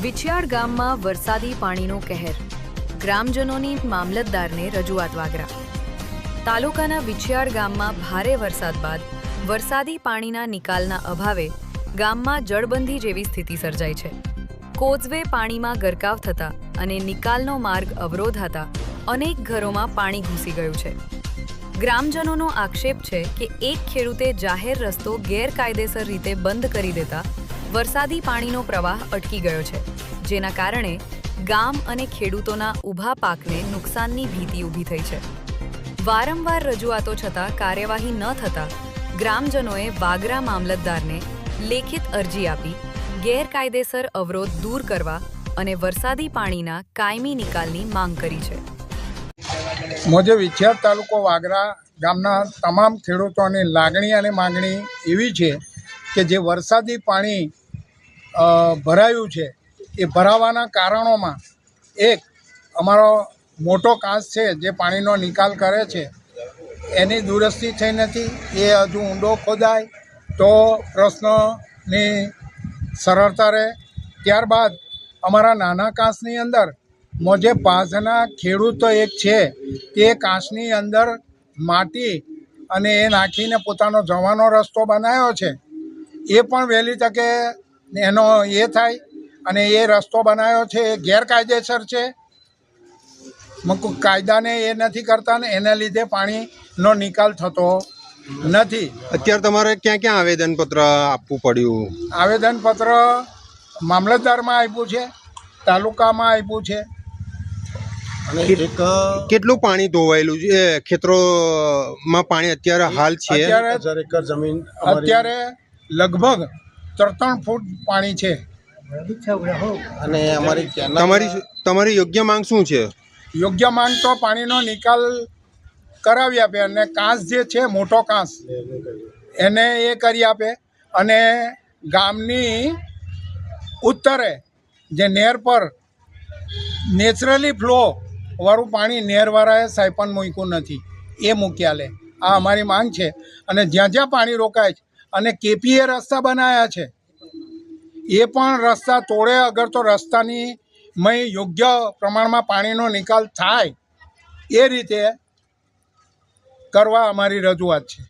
વિછિયાળ ગામમાં વરસાદી પાણીનો કહેર, ગ્રામજનોની મામલતદારને રજૂઆત વાગરા। તાલુકાના વિછિયાળ ગામમાં ભારે વરસાદ બાદ વરસાદી પાણીના નિકાલના અભાવે ગામમાં જળબંધી જેવી સ્થિતિ સર્જાઈ છે। કોઝવે પાણીમાં ગરકાવ થતા અને નિકાલનો માર્ગ અવરોધાતા અનેક ઘરોમાં પાણી ઘૂસી ગયું છે। ગ્રામજનોનો આક્ષેપ છે કે એક ખેડૂતે જાહેર રસ્તો ગેરકાયદેસર રીતે બંધ કરી દેતા વરસાદી પાણીનો પ્રવાહ અટકી ગયો છે, જેના કારણે ગામ અને ખેડૂતોના ઊભા પાકને નુકસાનની ભીતિ ઊભી થઈ છે। વારંવાર રજૂઆતો છતાં કાર્યવાહી ન થતાં ગ્રામજનોએ વાગરા મામલતદારને લેખિત અરજી આપી ગેરકાયદેસર અવરોધ દૂર કરવા અને વરસાદી પાણીના કાયમી નિકાલની માંગ કરી છે। મોજે વિછિયાળ તાલુકો વાગરા ગામના તમામ ખેડૂતોની લાગણી અને માંગણી એવી છે કે જે વરસાદી પાણી ભરાયું છે એ ભરાવાના કારણોમાં એક અમારો મોટો કાંસ છે જે પાણીનો નિકાલ કરે છે એની દુરસ્તી થઈ નથી। એ હજુ ઊંડો ખોદાય તો પ્રશ્નની સરળતા રહે। ત્યારબાદ અમારા નાના કાંસની અંદર મોજે પાસના ખેડૂતો એક છે તે કાંસની અંદર માટી અને એ નાખીને પોતાનો જવાનો રસ્તો બનાવ્યો છે। એ પણ વહેલી તકે એનો એ થાય અને એ રસ્તો બનાવ્યો છે એ ગેરકાયદેસર છે, કાયદાને એ નથી કરતા ને એના લીધે પાણીનો નિકાલ થતો નથી। અત્યારે તમારે ક્યાં ક્યાં આવેદનપત્ર આપવું પડ્યું? આવેદનપત્ર મામલતદારમાં આપ્યું છે, તાલુકામાં આપ્યું છે। અને કેટલું પાણી ધોવાયેલું છે ખેતરોમાં? પાણી અત્યારે હાલ છે અત્યારે લગભગ 3 ફૂટ પાણી છે। અને તમારી યોગ્ય માંગ શું છે? યોગ્ય માંગ તો પાણીનો નિકાલ કરાવી આપે અને કાંસ જે છે મોટો કાંસ એને એ કરી આપે અને ગામની ઉત્તરે જે નહેર પર નેચરલી ફ્લો વાળું પાણી નહેરવાળાએ સાયપન મૂક્યું નથી એ મૂક્યા લે। આ અમારી માંગ છે। અને જ્યાં જ્યાં પાણી રોકાય છે અને કેપીએ રસ્તા બનાવ્યા છે એ પણ રસ્તા તોડે અગર તો રસ્તાની યોગ્ય પ્રમાણમાં પાણીનો નિકાલ થાય એ રીતે કરવા અમારી રજૂઆત છે।